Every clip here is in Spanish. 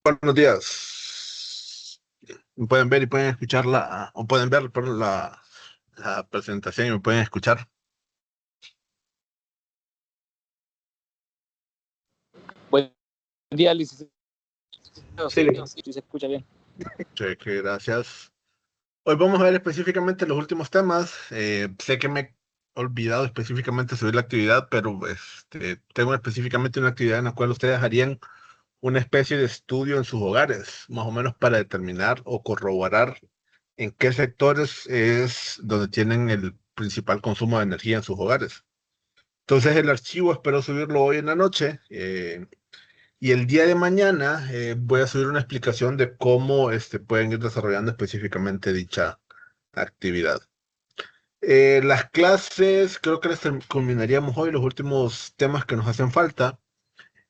Buenos días. Me pueden ver y pueden escuchar o pueden ver perdón, la presentación y me pueden escuchar. Buen día, licenciado. Sí, Sí se escucha bien. que gracias. Hoy vamos a ver específicamente los últimos temas. Sé que me he olvidado específicamente subir la actividad, pero tengo específicamente una actividad en la cual ustedes harían una especie de estudio en sus hogares, más o menos para determinar o corroborar en qué sectores es donde tienen el principal consumo de energía en sus hogares. Entonces el archivo espero subirlo hoy en la noche, y el día de mañana voy a subir una explicación de cómo pueden ir desarrollando específicamente dicha actividad. Las clases creo que las culminaríamos hoy, los últimos temas que nos hacen falta,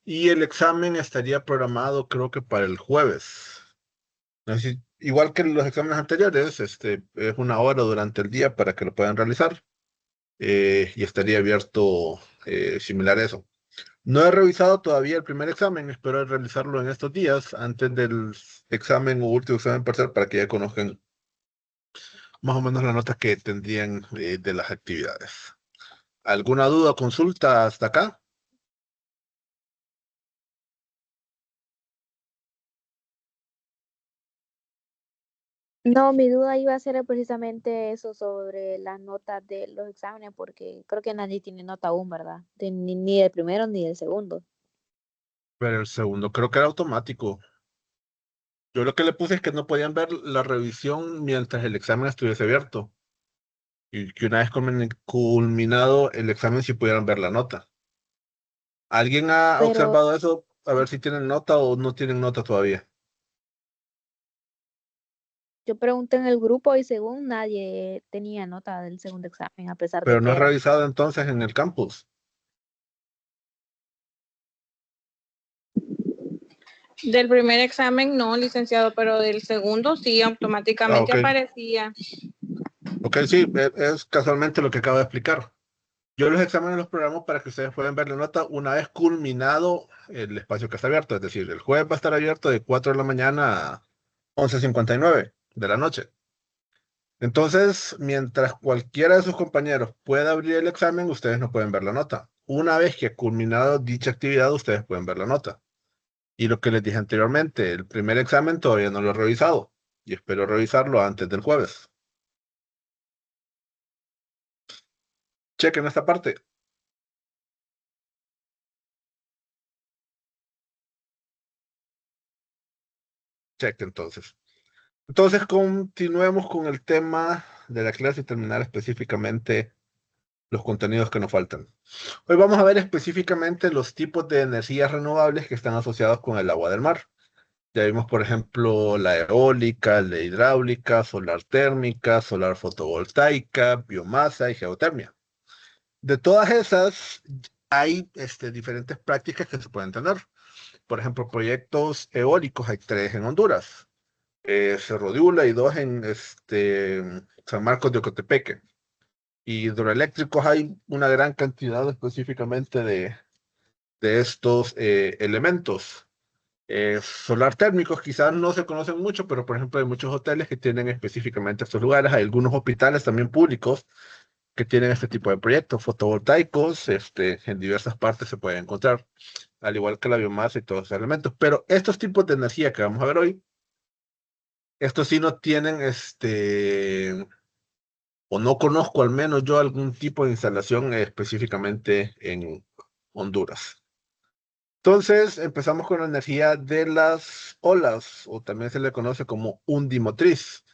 y el examen estaría programado creo que para el jueves. No sé igual que los exámenes anteriores, es una hora durante el día para que lo puedan realizar, y estaría abierto similar a eso. No he revisado todavía el primer examen, espero realizarlo en estos días antes del examen o último examen parcial para que ya conozcan más o menos la nota que tendrían de las actividades. ¿Alguna duda o consulta hasta acá? No, mi duda iba a ser precisamente eso sobre las notas de los exámenes, porque creo que nadie tiene nota aún, ¿verdad? Ni del primero ni del segundo. Pero el segundo creo que era automático. Yo lo que le puse es que no podían ver la revisión mientras el examen estuviese abierto y que una vez culminado el examen sí pudieran ver la nota. ¿Alguien ha Pero observado eso? A ver si tienen nota o no tienen nota todavía. yo pregunté en el grupo y según nadie tenía nota del segundo examen, a pesar de Pero no que has era. revisado entonces en el campus. Del primer examen no, licenciado, pero del segundo sí, automáticamente Ok. aparecía. Ok, sí, es casualmente lo que acabo de explicar. Yo los exámenes los programo para que ustedes puedan ver la nota una vez culminado el espacio que está abierto. Es decir, el jueves va a estar abierto de 4 de la mañana a 11:59 de la noche. Entonces, mientras cualquiera de sus compañeros pueda abrir el examen, ustedes no pueden ver la nota. Una vez que ha culminado dicha actividad, ustedes pueden ver la nota. Y lo que les dije anteriormente, el primer examen todavía no lo he revisado y espero revisarlo antes del jueves. Chequen esta parte. Cheque entonces. Entonces, continuemos con el tema de la clase y terminar específicamente los contenidos que nos faltan. Hoy vamos a ver específicamente los tipos de energías renovables que están asociados con el agua del mar. Ya vimos, por ejemplo, la eólica, la hidráulica, solar térmica, solar fotovoltaica, biomasa y geotermia. De todas esas, hay diferentes prácticas que se pueden tener. Por ejemplo, proyectos eólicos, hay tres en Honduras. Cerro de Ula y dos en San Marcos de Ocotepeque. Y hidroeléctricos hay una gran cantidad específicamente de estos elementos. Solar térmicos quizás no se conocen mucho, pero por ejemplo hay muchos hoteles que tienen específicamente estos lugares. Hay algunos hospitales también públicos que tienen este tipo de proyectos fotovoltaicos, en diversas partes se pueden encontrar, al igual que la biomasa y todos esos elementos. Pero estos tipos de energía que vamos a ver hoy, estos sí no tienen o no conozco al menos yo algún tipo de instalación específicamente en Honduras. Entonces, empezamos con la energía de las olas, o también se le conoce como undimotriz.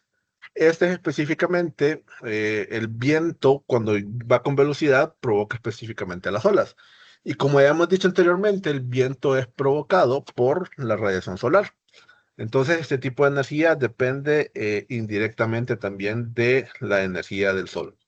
Este es específicamente el viento cuando va con velocidad provoca específicamente las olas. Y como ya hemos dicho anteriormente, el viento es provocado por la radiación solar. Entonces, este tipo de energía depende indirectamente también de la energía del sol.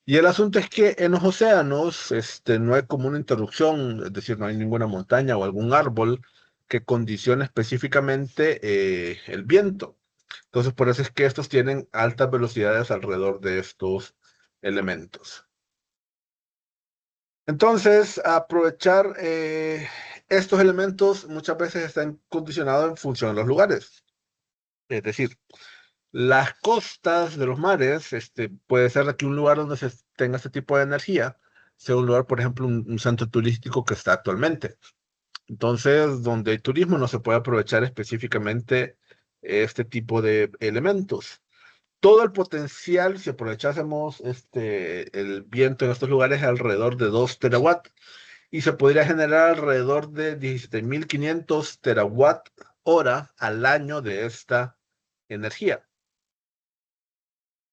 Y el asunto es que en los océanos no hay como una interrupción, es decir, no hay ninguna montaña o algún árbol que condicione específicamente el viento. Entonces, por eso es que estos tienen altas velocidades alrededor de estos elementos. Entonces, aprovechar estos elementos muchas veces están condicionados en función de los lugares. Es decir, las costas de los mares, puede ser que un lugar donde se tenga este tipo de energía sea un lugar, por ejemplo, un centro turístico que está actualmente. Entonces, donde hay turismo no se puede aprovechar específicamente este tipo de elementos. Todo el potencial, si aprovechásemos el viento en estos lugares, es alrededor de 2 terawatts y se podría generar alrededor de 17.500 terawatt hora al año de esta energía.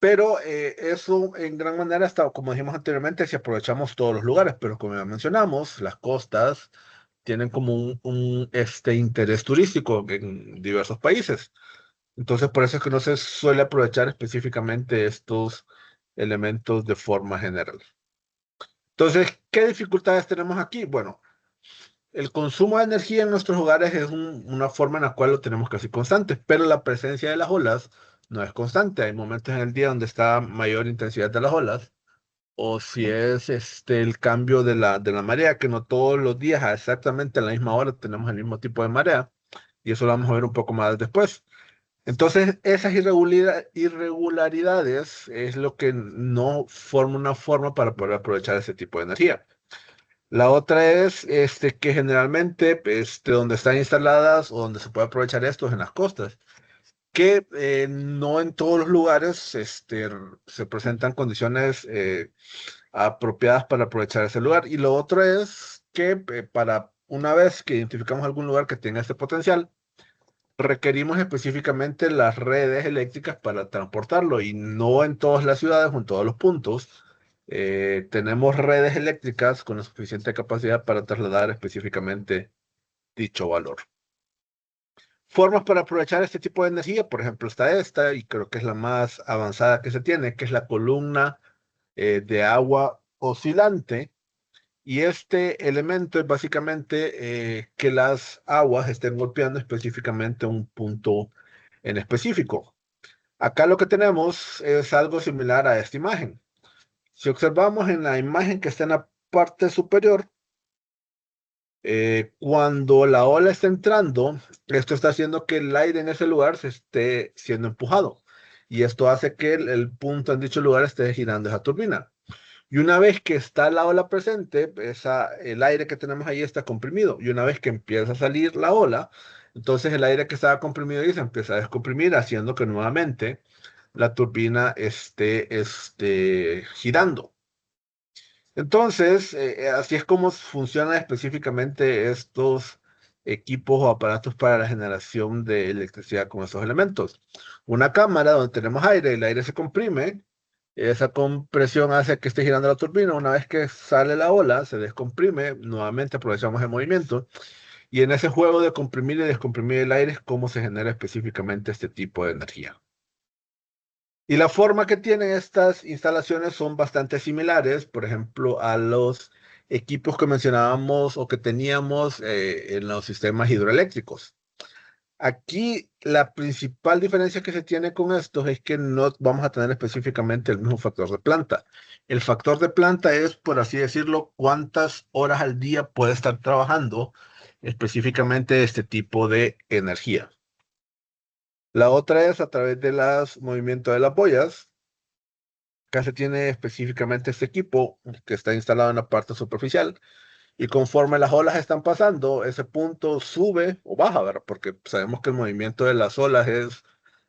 Pero eso en gran manera está, como dijimos anteriormente, si aprovechamos todos los lugares, pero como ya mencionamos, las costas tienen como un interés turístico en diversos países. Entonces, por eso es que no se suele aprovechar específicamente estos elementos de forma general. Entonces, ¿qué dificultades tenemos aquí? Bueno, el consumo de energía en nuestros hogares es una forma en la cual lo tenemos casi constante, pero la presencia de las olas no es constante. Hay momentos en el día donde está mayor intensidad de las olas, o si es el cambio de la marea, que no todos los días a exactamente la misma hora tenemos el mismo tipo de marea, y eso lo vamos a ver un poco más después. Entonces, esas irregularidades es lo que no forma una forma para poder aprovechar ese tipo de energía. La otra es que generalmente donde están instaladas o donde se puede aprovechar esto es en las costas, que no en todos los lugares se presentan condiciones apropiadas para aprovechar ese lugar. Y lo otro es que para una vez que identificamos algún lugar que tenga este potencial, requerimos específicamente las redes eléctricas para transportarlo y no en todas las ciudades o en todos los puntos tenemos redes eléctricas con la suficiente capacidad para trasladar específicamente dicho valor. Formas para aprovechar este tipo de energía, por ejemplo, está esta, y creo que es la más avanzada que se tiene, que es la columna de agua oscilante. Y este elemento es básicamente que las aguas estén golpeando específicamente un punto en específico. Acá lo que tenemos es algo similar a esta imagen. Si observamos en la imagen que está en la parte superior, cuando la ola está entrando, esto está haciendo que el aire en ese lugar se esté siendo empujado. Y esto hace que el punto en dicho lugar esté girando esa turbina. Y una vez que está la ola presente, el aire que tenemos ahí está comprimido. Y una vez que empieza a salir la ola, entonces el aire que estaba comprimido ahí se empieza a descomprimir, haciendo que nuevamente la turbina esté girando. Entonces, así es como funcionan específicamente estos equipos o aparatos para la generación de electricidad con esos elementos. Una cámara donde tenemos aire, el aire se comprime, esa compresión hace que esté girando la turbina. Una vez que sale la ola, se descomprime, nuevamente aprovechamos el movimiento. Y en ese juego de comprimir y descomprimir el aire es cómo se genera específicamente este tipo de energía. Y la forma que tienen estas instalaciones son bastante similares, por ejemplo, a los equipos que mencionábamos o que teníamos en los sistemas hidroeléctricos. Aquí la principal diferencia que se tiene con estos es que no vamos a tener específicamente el mismo factor de planta. El factor de planta es, por así decirlo, cuántas horas al día puede estar trabajando específicamente este tipo de energía. La otra es a través de los movimientos de las boyas. Acá se tiene específicamente este equipo que está instalado en la parte superficial y conforme las olas están pasando, ese punto sube o baja, ¿verdad? Porque sabemos que el movimiento de las olas es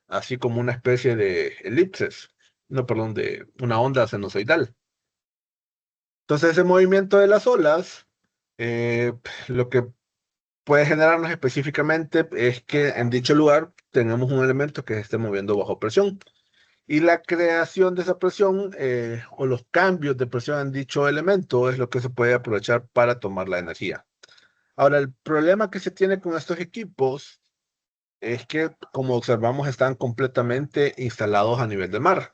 así como una especie de elipses, no, perdón, de una onda sinusoidal. Entonces ese movimiento de las olas, lo que puede generarnos específicamente es que en dicho lugar tenemos un elemento que se esté moviendo bajo presión. Y la creación de esa presión o los cambios de presión en dicho elemento es lo que se puede aprovechar para tomar la energía. Ahora, el problema que se tiene con estos equipos es que, como observamos, están completamente instalados a nivel del mar.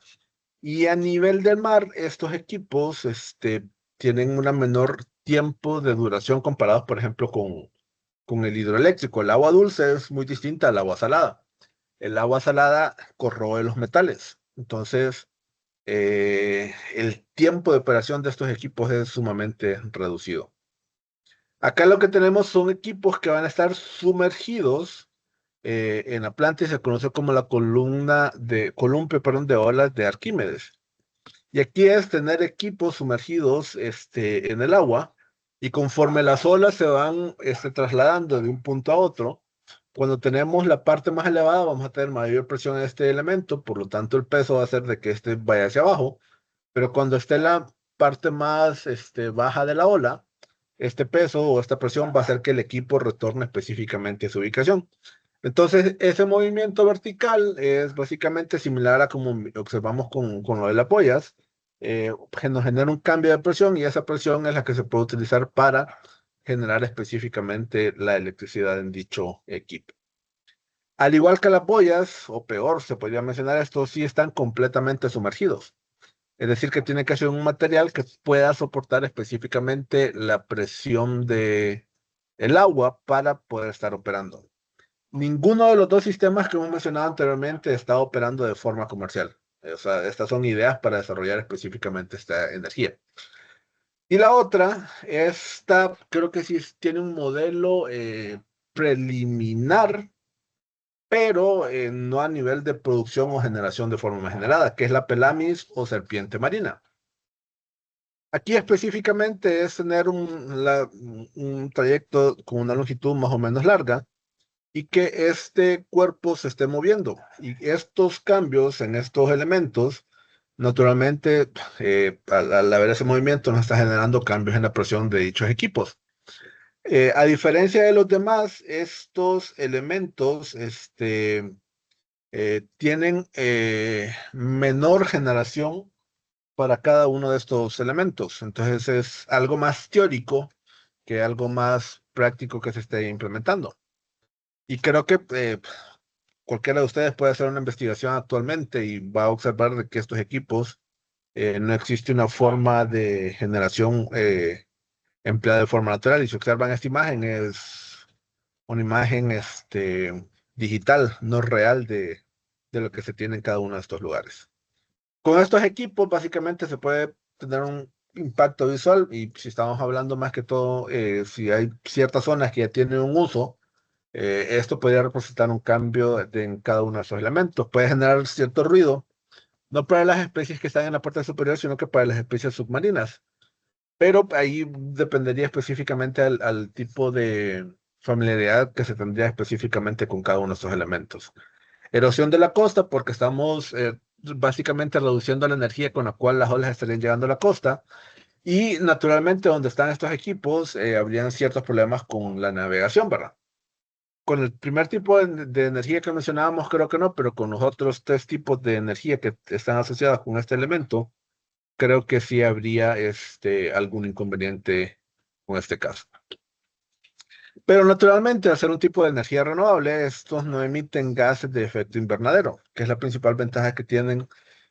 Y a nivel del mar, estos equipos tienen un menor tiempo de duración comparados, por ejemplo, con el hidroeléctrico. El agua dulce es muy distinta al agua salada. El agua salada corroe los metales. Entonces, el tiempo de operación de estos equipos es sumamente reducido. Acá lo que tenemos son equipos que van a estar sumergidos en la planta y se conoce como la columpio, perdón, de olas de Arquímedes. Y aquí es tener equipos sumergidos en el agua y conforme las olas se van trasladando de un punto a otro, cuando tenemos la parte más elevada vamos a tener mayor presión en este elemento, por lo tanto el peso va a hacer de que este vaya hacia abajo, pero cuando esté en la parte más baja de la ola, este peso o esta presión va a hacer que el equipo retorne específicamente a su ubicación. Entonces, ese movimiento vertical es básicamente similar a como observamos con lo de las boyas, que nos genera un cambio de presión y esa presión es la que se puede utilizar para generar específicamente la electricidad en dicho equipo. Al igual que las boyas, o peor, se podría mencionar, estos sí están completamente sumergidos. Es decir, que tiene que ser un material que pueda soportar específicamente la presión de el agua para poder estar operando. Ninguno de los dos sistemas que hemos mencionado anteriormente está operando de forma comercial. O sea, estas son ideas para desarrollar específicamente esta energía. Y la otra, esta creo que sí tiene un modelo preliminar, pero no a nivel de producción o generación de forma generada, que es la Pelamis o serpiente marina. Aquí específicamente es tener un trayecto con una longitud más o menos larga y que este cuerpo se esté moviendo. Y estos cambios en estos elementos, naturalmente, al haber ese movimiento, nos está generando cambios en la presión de dichos equipos. A diferencia de los demás, estos elementos tienen menor generación para cada uno de estos elementos. Entonces es algo más teórico que algo más práctico que se esté implementando. Y creo que cualquiera de ustedes puede hacer una investigación actualmente y va a observar de que estos equipos no existe una forma de generación empleada de forma natural. Y si observan esta imagen, es una imagen digital, no real de lo que se tiene en cada uno de estos lugares. Con estos equipos básicamente se puede tener un impacto visual y si estamos hablando más que todo, si hay ciertas zonas que ya tienen un uso, esto podría representar un cambio en cada uno de esos elementos. Puede generar cierto ruido, no para las especies que están en la parte superior, sino que para las especies submarinas. Pero ahí dependería específicamente al tipo de familiaridad que se tendría específicamente con cada uno de estos elementos. Erosión de la costa, porque estamos básicamente reduciendo la energía con la cual las olas estarían llegando a la costa. Y naturalmente, donde están estos equipos, habrían ciertos problemas con la navegación, ¿verdad? Con el primer tipo de energía que mencionábamos, creo que no, pero con los otros tres tipos de energía que están asociados con este elemento, creo que sí habría algún inconveniente con este caso. Pero naturalmente, al ser un tipo de energía renovable, estos no emiten gases de efecto invernadero, que es la principal ventaja que tienen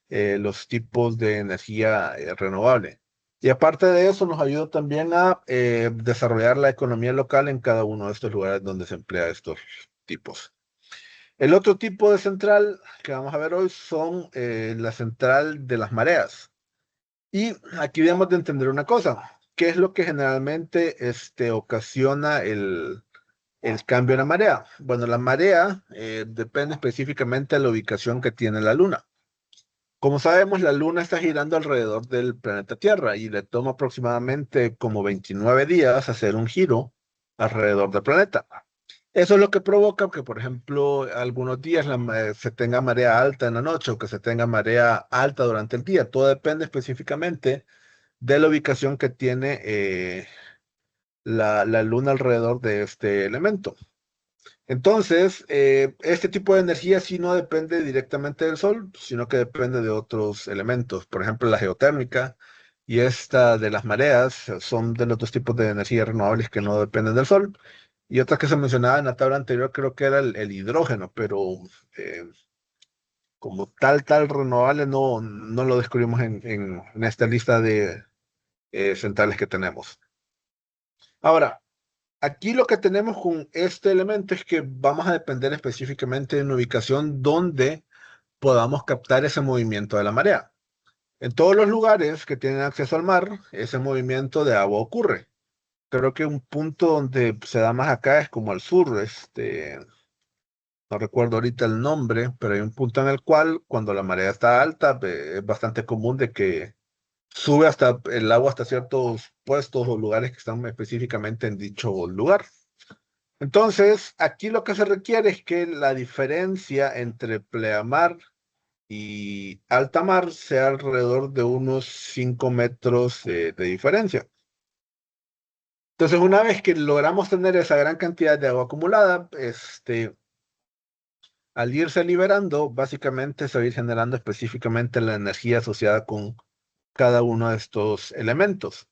los tipos de energía renovable. Y aparte de eso, nos ayuda también a desarrollar la economía local en cada uno de estos lugares donde se emplea estos tipos. El otro tipo de central que vamos a ver hoy son la central de las mareas. Y aquí debemos de entender una cosa. ¿Qué es lo que generalmente ocasiona el cambio en la marea? Bueno, la marea depende específicamente de la ubicación que tiene la Luna. Como sabemos, la Luna está girando alrededor del planeta Tierra y le toma aproximadamente como 29 días hacer un giro alrededor del planeta. Eso es lo que provoca que, por ejemplo, algunos días se tenga marea alta en la noche o que se tenga marea alta durante el día. Todo depende específicamente de la ubicación que tiene la Luna alrededor de este elemento. Entonces, este tipo de energía sí no depende directamente del Sol, sino que depende de otros elementos. Por ejemplo, la geotérmica y esta de las mareas son de los dos tipos de energías renovables que no dependen del Sol. Y otra que se mencionaba en la tabla anterior creo que era el hidrógeno, pero eh, como tal renovable no lo descubrimos en esta lista de centrales que tenemos. Ahora, aquí lo que tenemos con este elemento es que vamos a depender específicamente de una ubicación donde podamos captar ese movimiento de la marea. En todos los lugares que tienen acceso al mar, ese movimiento de agua ocurre. Creo que un punto donde se da más acá es como al sur, no recuerdo ahorita el nombre, pero hay un punto en el cual cuando la marea está alta, es bastante común de que sube hasta el agua hasta ciertos puestos o lugares que están específicamente en dicho lugar. Entonces, aquí lo que se requiere es que la diferencia entre pleamar y alta mar sea alrededor de unos 5 metros de diferencia. Entonces, una vez que logramos tener esa gran cantidad de agua acumulada, al irse liberando, básicamente se va a ir generando específicamente la energía asociada con cada uno de estos elementos.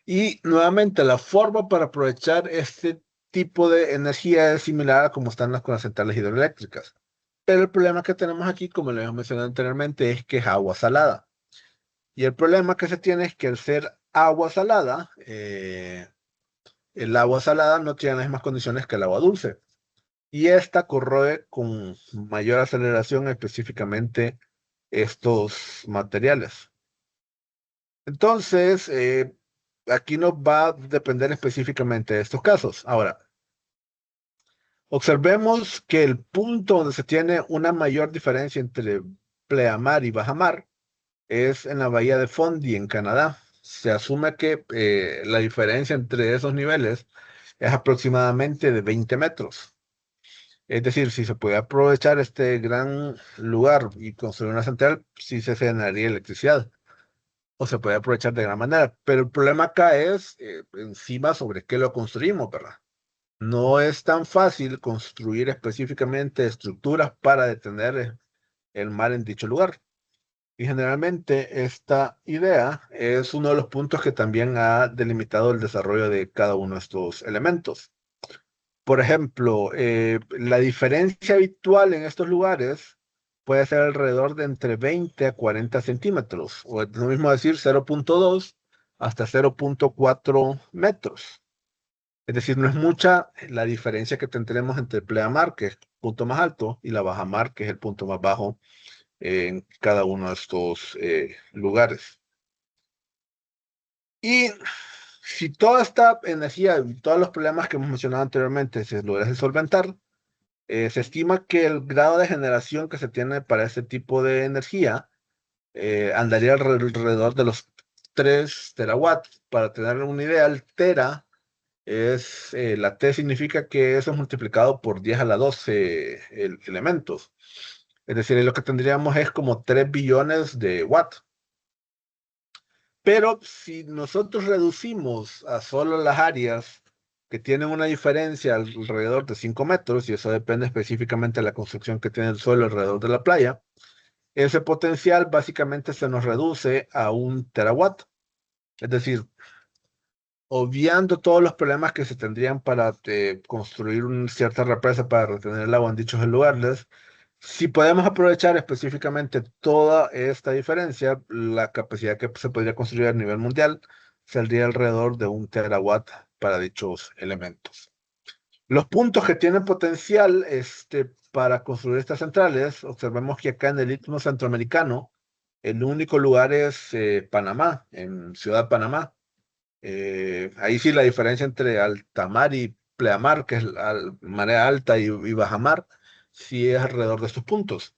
Y nuevamente, la forma para aprovechar este tipo de energía es similar a como están con las centrales hidroeléctricas. Pero el problema que tenemos aquí, como lo hemos mencionado anteriormente, es que es agua salada. Y el problema que se tiene es que al ser agua salada, el agua salada no tiene las mismas condiciones que el agua dulce. Y esta corroe con mayor aceleración específicamente estos materiales. Entonces, aquí nos va a depender específicamente de estos casos. Ahora, observemos que el punto donde se tiene una mayor diferencia entre pleamar y bajamar es en la bahía de Fundy, en Canadá. Se asume que la diferencia entre esos niveles es aproximadamente de 20 metros. Es decir, si se puede aprovechar este gran lugar y construir una central, sí se generaría electricidad o se puede aprovechar de gran manera. Pero el problema acá es encima sobre qué lo construimos, ¿verdad? No es tan fácil construir específicamente estructuras para detener el mar en dicho lugar. Y generalmente esta idea es uno de los puntos que también ha delimitado el desarrollo de cada uno de estos elementos. Por ejemplo, la diferencia habitual en estos lugares puede ser alrededor de entre 20 a 40 centímetros, o es lo mismo decir 0,2 hasta 0,4 metros. Es decir, no es mucha la diferencia que tendremos entre el pleamar, que es el punto más alto, y la bajamar, que es el punto más bajo en cada uno de estos lugares. Y si toda esta energía y todos los problemas que hemos mencionado anteriormente se logran solventar, se estima que el grado de generación que se tiene para este tipo de energía andaría alrededor de los 3 terawatts. Para tener una idea, el tera la T significa que eso es multiplicado por 10 a la 12 elementos. Es decir, lo que tendríamos es como 3 billones de watts. Pero si nosotros reducimos a solo las áreas que tienen una diferencia alrededor de 5 metros, y eso depende específicamente de la construcción que tiene el suelo alrededor de la playa, ese potencial básicamente se nos reduce a 1 terawatt. Es decir, obviando todos los problemas que se tendrían para construir una cierta represa para retener el agua en dichos lugares, si podemos aprovechar específicamente toda esta diferencia, la capacidad que se podría construir a nivel mundial saldría alrededor de 1 terawatt para dichos elementos. Los puntos que tienen potencial para construir estas centrales, observemos que acá en el Istmo Centroamericano, el único lugar es Panamá, en Ciudad Panamá. Ahí sí la diferencia entre alta mar y pleamar, que es marea alta y bajamar, sí es alrededor de estos puntos.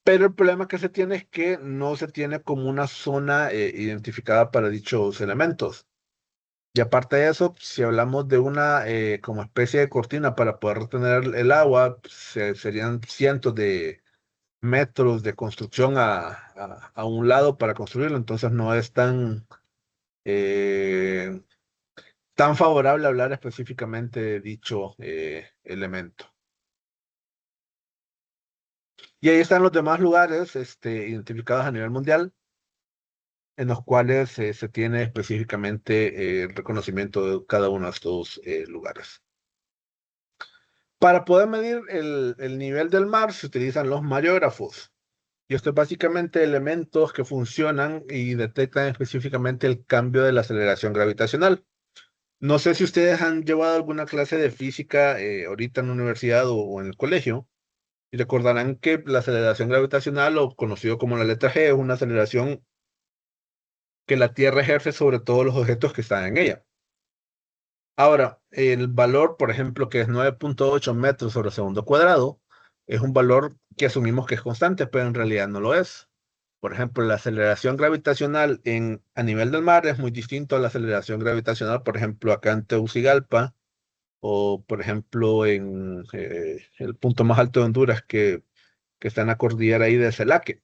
Pero el problema que se tiene es que no se tiene como una zona identificada para dichos elementos. Y aparte de eso, si hablamos de una como especie de cortina para poder retener el agua, serían cientos de metros de construcción a un lado para construirlo, entonces no es eh, tan favorable hablar específicamente de dicho elemento. Y ahí están los demás lugares identificados a nivel mundial, en los cuales se tiene específicamente el reconocimiento de cada uno de estos lugares. Para poder medir el nivel del mar se utilizan los mareógrafos. Y esto es básicamente elementos que funcionan y detectan específicamente el cambio de la aceleración gravitacional. No sé si ustedes han llevado alguna clase de física ahorita en la universidad o en el colegio, y recordarán que la aceleración gravitacional, o conocido como la letra G, es una aceleración que la Tierra ejerce sobre todos los objetos que están en ella. Ahora, el valor, por ejemplo, que es 9.8 metros sobre segundo cuadrado, es un valor que asumimos que es constante, pero en realidad no lo es. Por ejemplo, la aceleración gravitacional a nivel del mar es muy distinto a la aceleración gravitacional, por ejemplo, acá en Tegucigalpa, o por ejemplo en el punto más alto de Honduras, que está en la cordillera ahí de Celaque.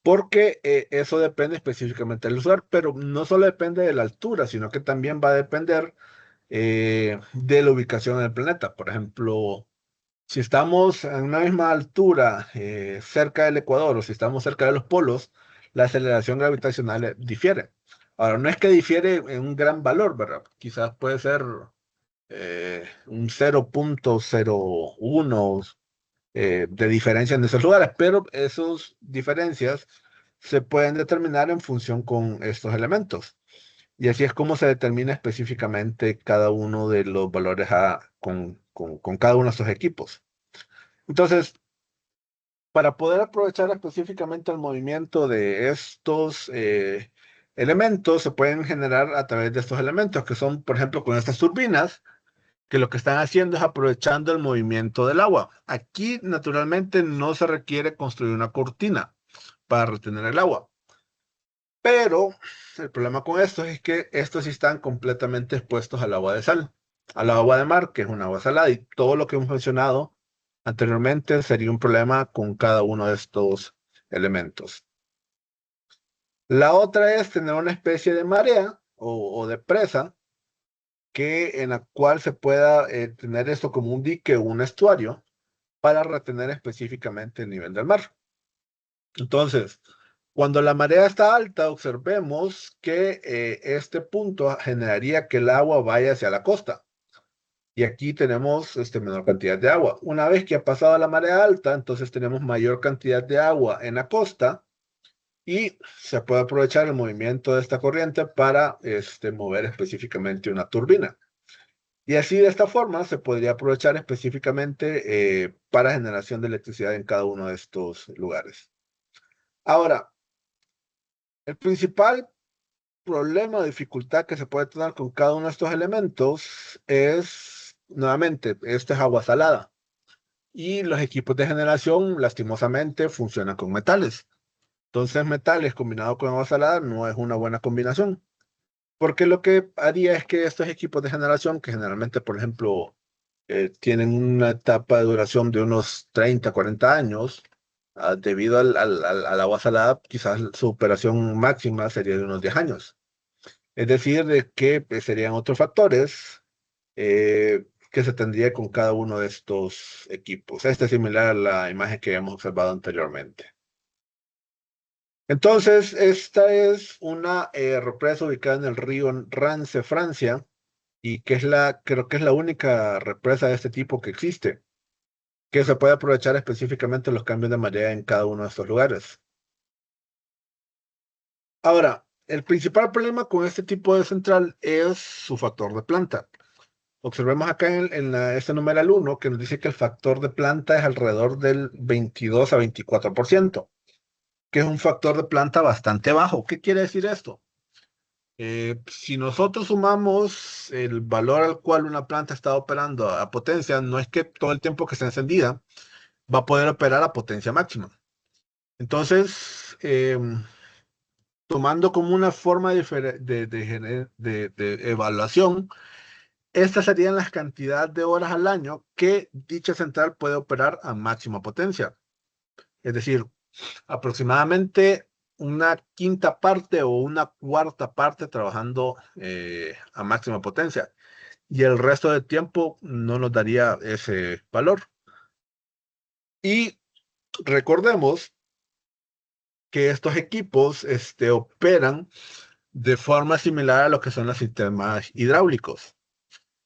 Porque eso depende específicamente del lugar, pero no solo depende de la altura, sino que también va a depender de la ubicación en el planeta. Por ejemplo, si estamos en una misma altura cerca del Ecuador o si estamos cerca de los polos, la aceleración gravitacional difiere. Ahora, no es que difiere en un gran valor, ¿verdad? Quizás puede ser un 0.01 de diferencia en esos lugares, pero esas diferencias se pueden determinar en función con estos elementos. Y así es como se determina específicamente cada uno de los valores con cada uno de estos equipos. Entonces, para poder aprovechar específicamente el movimiento de estos elementos, se pueden generar a través de estos elementos, que son, por ejemplo, con estas turbinas, que lo que están haciendo es aprovechando el movimiento del agua. Aquí, naturalmente, no se requiere construir una cortina para retener el agua. Pero el problema con esto es que estos sí están completamente expuestos al agua de sal, al agua de mar, que es un agua salada, y todo lo que hemos mencionado anteriormente sería un problema con cada uno de estos elementos. La otra es tener una especie de marea o de presa en la cual se pueda tener esto como un dique o un estuario para retener específicamente el nivel del mar. Entonces, cuando la marea está alta, observemos que este punto generaría que el agua vaya hacia la costa. Y aquí tenemos menor cantidad de agua. Una vez que ha pasado la marea alta, entonces tenemos mayor cantidad de agua en la costa y se puede aprovechar el movimiento de esta corriente para mover específicamente una turbina. Y así de esta forma se podría aprovechar específicamente para generación de electricidad en cada uno de estos lugares. Ahora, el principal problema o dificultad que se puede tener con cada uno de estos elementos es, nuevamente, esta es agua salada. Y los equipos de generación, lastimosamente, funcionan con metales. Entonces, metales combinado con agua salada no es una buena combinación. Porque lo que haría es que estos equipos de generación, que generalmente, por ejemplo, tienen una etapa de duración de unos 30, 40 años, debido al agua salada, quizás su operación máxima sería de unos 10 años. Es decir, de que serían otros factores que se tendría con cada uno de estos equipos. Este es similar a la imagen que habíamos observado anteriormente. Entonces, esta es una represa ubicada en el río Rance, Francia, y que creo que es la única represa de este tipo que existe, que se puede aprovechar específicamente los cambios de marea en cada uno de estos lugares. Ahora, el principal problema con este tipo de central es su factor de planta. Observemos acá este numeral 1 que nos dice que el factor de planta es alrededor del 22 a 24%, que es un factor de planta bastante bajo. ¿Qué quiere decir esto? Si nosotros sumamos el valor al cual una planta está operando a potencia, no es que todo el tiempo que está encendida va a poder operar a potencia máxima. Entonces, tomando como una forma de evaluación, estas serían las cantidades de horas al año que dicha central puede operar a máxima potencia. Es decir, aproximadamente una quinta parte o una cuarta parte trabajando a máxima potencia. Y el resto del tiempo no nos daría ese valor. Y recordemos que estos equipos operan de forma similar a lo que son los sistemas hidráulicos.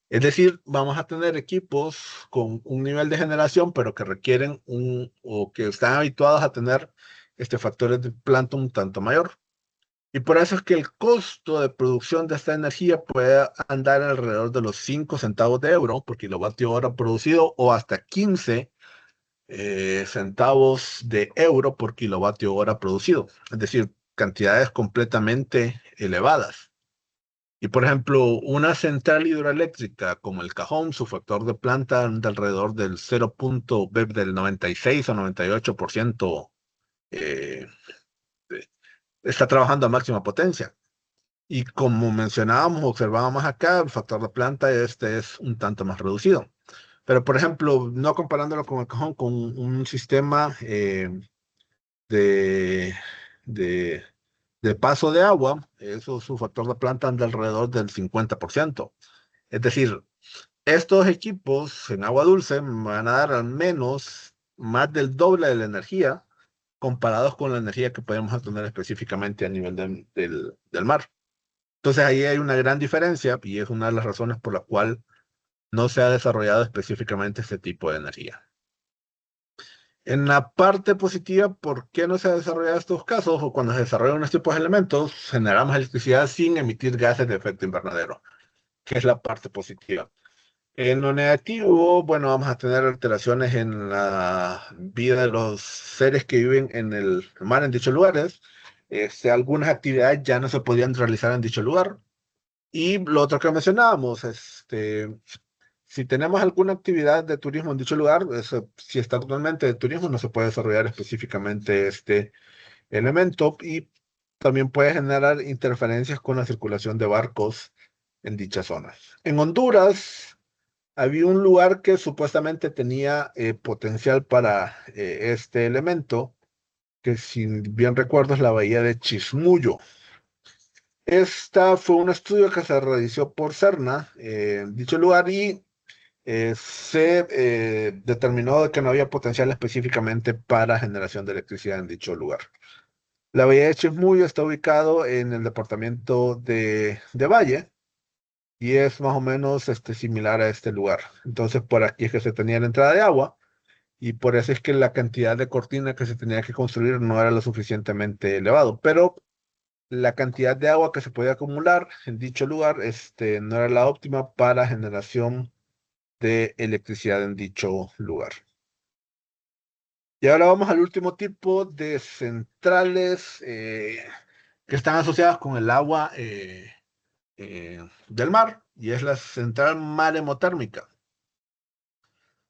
Es decir, vamos a tener equipos con un nivel de generación, pero que requieren o que están habituados a tener factores de planta un tanto mayor. Y por eso es que el costo de producción de esta energía puede andar alrededor de los 5 centavos de euro por kilovatio hora producido o hasta 15 centavos de euro por kilovatio hora producido. Es decir, cantidades completamente elevadas. Y por ejemplo, una central hidroeléctrica como el Cajón, su factor de planta de alrededor del 96 o 98% eh, está trabajando a máxima potencia. Y como mencionábamos, observábamos acá, el factor de planta este es un tanto más reducido. Pero, por ejemplo, no comparándolo con el Cajón, con un sistema de, de, de paso de agua, eso, su factor de planta anda alrededor del 50%. Es decir, estos equipos en agua dulce van a dar al menos más del doble de la energía comparados con la energía que podemos obtener específicamente a nivel del mar. Entonces ahí hay una gran diferencia y es una de las razones por la cual no se ha desarrollado específicamente este tipo de energía. En la parte positiva, ¿por qué no se ha desarrollado estos casos? O cuando se desarrollan estos tipos de elementos, generamos electricidad sin emitir gases de efecto invernadero, que es la parte positiva. En lo negativo, bueno, vamos a tener alteraciones en la vida de los seres que viven en el mar en dichos lugares. Algunas actividades ya no se podían realizar en dicho lugar. Y lo otro que mencionábamos, si tenemos alguna actividad de turismo en dicho lugar, si está totalmente de turismo, no se puede desarrollar específicamente este elemento y también puede generar interferencias con la circulación de barcos en dichas zonas. En Honduras había un lugar que supuestamente tenía potencial para este elemento, que si bien recuerdo es la bahía de Chismuyo. Esta fue un estudio que se realizó por CERNA en dicho lugar y se determinó que no había potencial específicamente para generación de electricidad en dicho lugar. La bahía de Chismuyo está ubicado en el departamento de Valle y es más o menos similar a este lugar. Entonces, por aquí es que se tenía la entrada de agua y por eso es que la cantidad de cortina que se tenía que construir no era lo suficientemente elevado, pero la cantidad de agua que se podía acumular en dicho lugar no era la óptima para generación de electricidad en dicho lugar. Y ahora vamos al último tipo de centrales que están asociadas con el agua del mar, y es la central maremotérmica.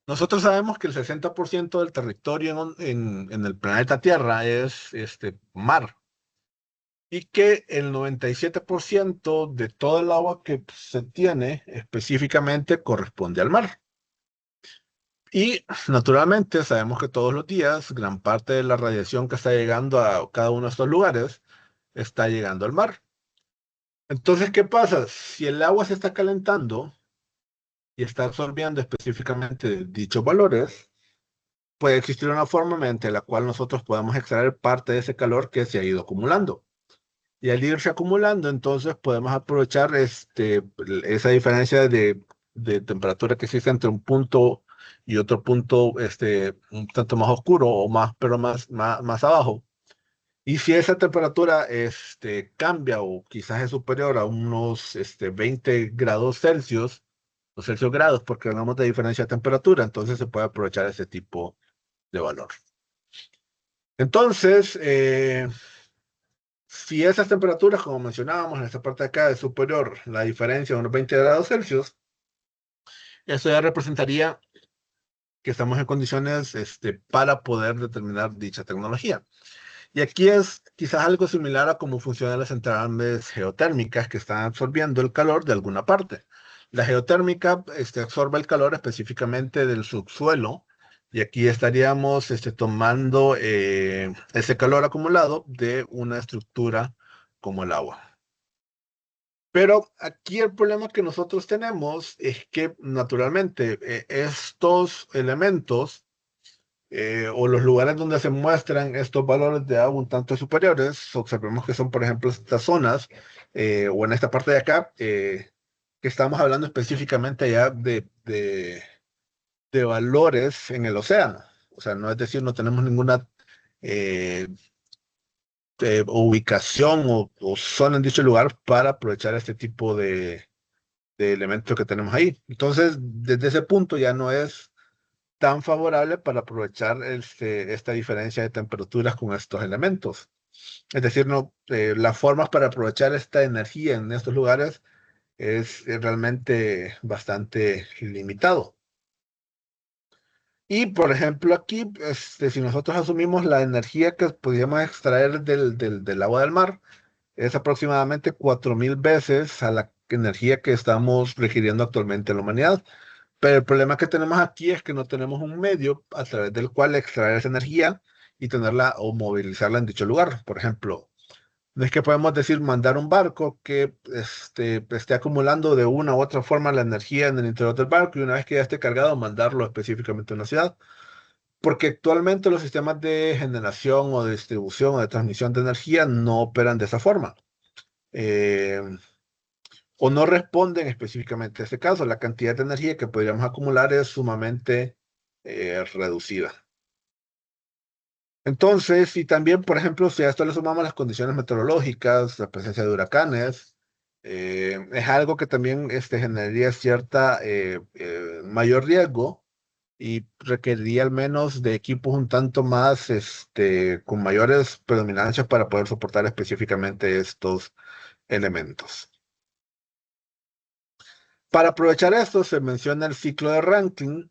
Nosotros sabemos que el 60% del territorio en el planeta Tierra es mar, y que el 97% de todo el agua que se tiene específicamente corresponde al mar. Y naturalmente sabemos que todos los días gran parte de la radiación que está llegando a cada uno de estos lugares está llegando al mar. Entonces, ¿qué pasa? Si el agua se está calentando y está absorbiendo específicamente dichos valores, puede existir una forma mediante la cual nosotros podemos extraer parte de ese calor que se ha ido acumulando. Y al irse acumulando, entonces podemos aprovechar esa diferencia de temperatura que existe entre un punto y otro punto un tanto más oscuro o más, pero más abajo. Y si esa temperatura cambia o quizás es superior a unos 20 grados Celsius, o Celsius grados, porque hablamos de diferencia de temperatura, entonces se puede aprovechar ese tipo de valor. Entonces, si esas temperaturas, como mencionábamos en esta parte de acá, es superior la diferencia de unos 20 grados Celsius, eso ya representaría que estamos en condiciones para poder determinar dicha tecnología. Y aquí es quizás algo similar a cómo funcionan las centrales geotérmicas que están absorbiendo el calor de alguna parte. La geotérmica absorbe el calor específicamente del subsuelo y aquí estaríamos tomando ese calor acumulado de una estructura como el agua. Pero aquí el problema que nosotros tenemos es que naturalmente estos elementos o los lugares donde se muestran estos valores de agua un tanto superiores, observemos que son, por ejemplo, estas zonas, o en esta parte de acá, que estamos hablando específicamente ya de valores en el océano. O sea, no es decir, no tenemos ninguna eh, ubicación o zona en dicho lugar para aprovechar este tipo de elementos que tenemos ahí. Entonces, desde ese punto ya no es tan favorable para aprovechar esta diferencia de temperaturas con estos elementos. Es decir, no, las formas para aprovechar esta energía en estos lugares es realmente bastante limitado. Y por ejemplo aquí, si nosotros asumimos la energía que podríamos extraer del agua del mar, es aproximadamente 4.000 veces a la energía que estamos requiriendo actualmente en la humanidad. Pero el problema que tenemos aquí es que no tenemos un medio a través del cual extraer esa energía y tenerla o movilizarla en dicho lugar. Por ejemplo, no es que podemos decir mandar un barco que esté acumulando de una u otra forma la energía en el interior del barco y una vez que ya esté cargado, mandarlo específicamente a una ciudad. Porque actualmente los sistemas de generación o de distribución o de transmisión de energía no operan de esa forma. Eh, o no responden específicamente a este caso. La cantidad de energía que podríamos acumular es sumamente reducida. Entonces, y también, por ejemplo, si a esto le sumamos las condiciones meteorológicas, la presencia de huracanes, es algo que también generaría cierta mayor riesgo y requeriría al menos de equipos un tanto más con mayores predominancias para poder soportar específicamente estos elementos. Para aprovechar esto, se menciona el ciclo de Rankine,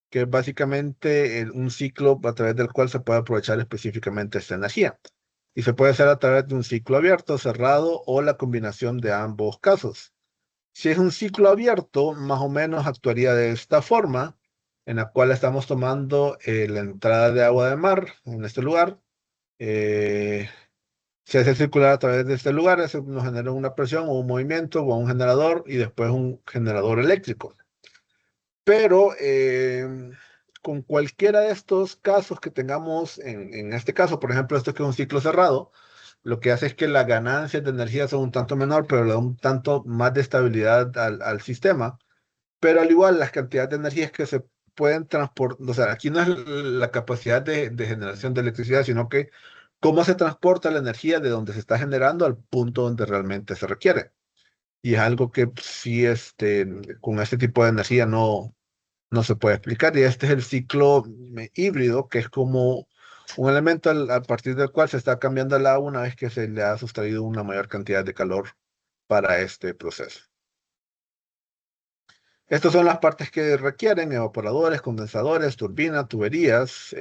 que es básicamente un ciclo a través del cual se puede aprovechar específicamente esta energía. Y se puede hacer a través de un ciclo abierto, cerrado o la combinación de ambos casos. Si es un ciclo abierto, más o menos actuaría de esta forma, en la cual estamos tomando la entrada de agua de mar en este lugar. Se hace circular a través de este lugar, eso nos genera una presión o un movimiento o un generador y después un generador eléctrico. Pero con cualquiera de estos casos que tengamos, en este caso, por ejemplo, esto que es un ciclo cerrado, lo que hace es que las ganancias de energía son un tanto menor, pero le da un tanto más de estabilidad al sistema. Pero al igual, las cantidades de energías que se pueden transportar, o sea, aquí no es la capacidad de generación de electricidad, sino que cómo se transporta la energía de donde se está generando al punto donde realmente se requiere. Y es algo que sí, con este tipo de energía no se puede explicar. Y este es el ciclo híbrido, que es como un elemento a partir del cual se está cambiando el agua una vez que se le ha sustraído una mayor cantidad de calor para este proceso. Estas son las partes que requieren evaporadores, condensadores, turbinas, tuberías,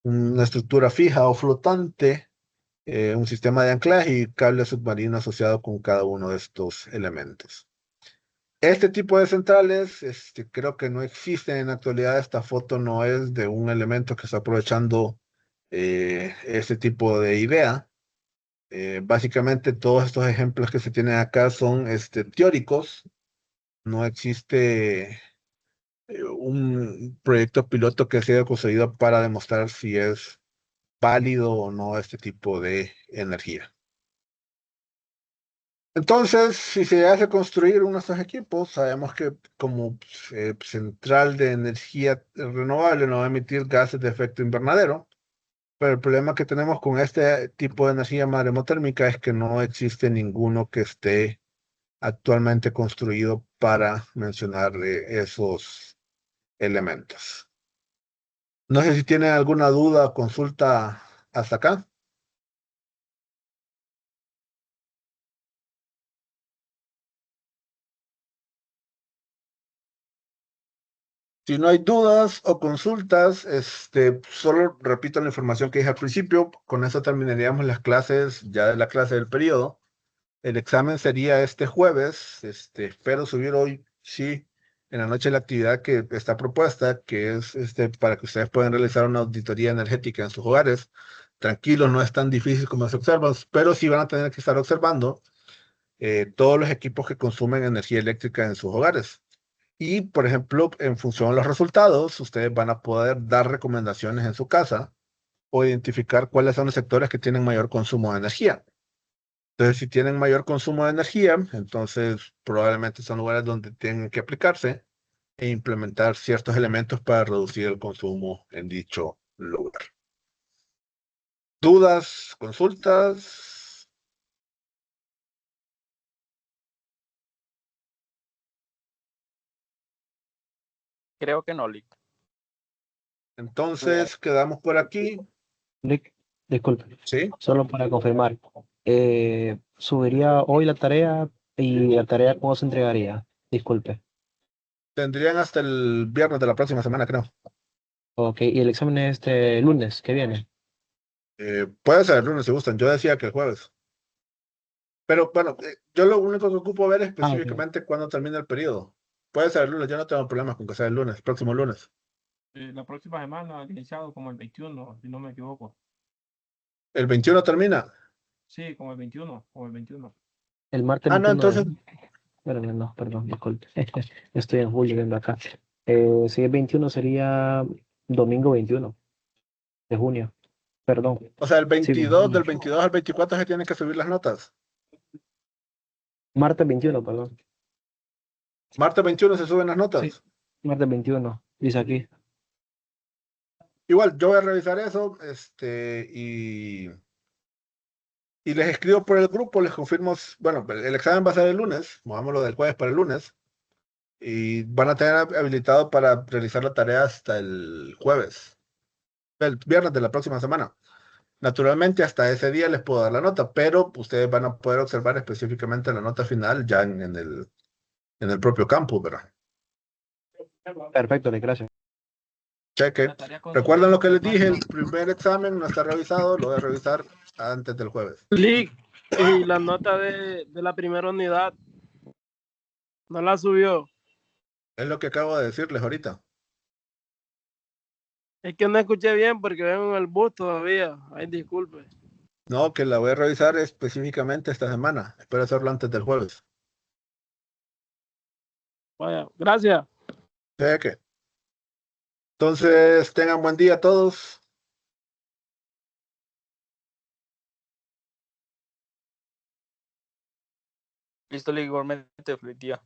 una estructura fija o flotante, un sistema de anclaje y cable submarino asociado con cada uno de estos elementos. Este tipo de centrales, creo que no existen en la actualidad. Esta foto no es de un elemento que está aprovechando este tipo de idea. Básicamente todos estos ejemplos que se tienen acá son teóricos. No existe un proyecto piloto que sea construido para demostrar si es válido o no este tipo de energía. Entonces, si se hace construir uno de estos equipos, sabemos que como central de energía renovable no va a emitir gases de efecto invernadero, pero el problema que tenemos con este tipo de energía maremotérmica es que no existe ninguno que esté actualmente construido para mencionar esos elementos. No sé si tienen alguna duda o consulta hasta acá. Si no hay dudas o consultas, solo repito la información que dije al principio. Con eso terminaríamos las clases ya de la clase del periodo. El examen sería este jueves. Espero subir hoy, sí, en la noche la actividad que está propuesta, que es para que ustedes puedan realizar una auditoría energética en sus hogares. Tranquilos, no es tan difícil como se observa, pero sí van a tener que estar observando todos los equipos que consumen energía eléctrica en sus hogares. Y, por ejemplo, en función de los resultados, ustedes van a poder dar recomendaciones en su casa o identificar cuáles son los sectores que tienen mayor consumo de energía. Entonces, si tienen mayor consumo de energía, entonces probablemente son lugares donde tienen que aplicarse e implementar ciertos elementos para reducir el consumo en dicho lugar. ¿Dudas? ¿Consultas? Creo que no, Lick. Entonces, quedamos por aquí. Rick, disculpe, ¿Sí? solo para confirmar. ¿Subiría hoy la tarea ¿Y la tarea cómo se entregaría? Disculpe. Tendrían hasta el viernes de la próxima semana, creo. Ok, y el examen es este lunes que viene. Puede ser el lunes si gustan. Yo decía que el jueves. Pero bueno, yo lo único que ocupo ver es Ok. específicamente cuándo termina el periodo. Puede ser el lunes, yo no tengo problemas con que sea el lunes, próximo lunes. La próxima semana, licenciado, como el 21, si no me equivoco. ¿El 21 termina? Sí, como el 21, o el 21. El martes Ah, no, 21 entonces, Espérame, no, perdón, disculpe. Estoy en julio viendo acá. Si es 21 sería domingo 21 de junio. Perdón. o sea, el Sí, 22, del 22 al 24 se tienen que subir las notas. martes 21, perdón. Martes 21 se suben las notas. Sí. Martes 21, dice aquí. Igual, yo voy a revisar eso, y les escribo por el grupo, les confirmo, bueno, el examen va a ser el lunes, movámoslo del jueves para el lunes, y van a tener habilitado para realizar la tarea hasta el jueves, el viernes de la próxima semana. Naturalmente, hasta ese día les puedo dar la nota, pero ustedes van a poder observar específicamente la nota final ya en el propio campus, ¿verdad? Perfecto, gracias. Cheque. La tarea Recuerden lo que les dije, el constituye primer examen no está revisado, lo voy a revisar antes del jueves. Lick, y la nota de la primera unidad no la subió. Es lo que acabo de decirles ahorita. Es que no escuché bien porque vengo en el bus todavía. Ay, disculpe. No, que la voy a revisar específicamente esta semana. Espero hacerlo antes del jueves. Vaya, gracias. Cheque. Entonces, tengan buen día todos. Listo, Lick, igualmente, feliz día.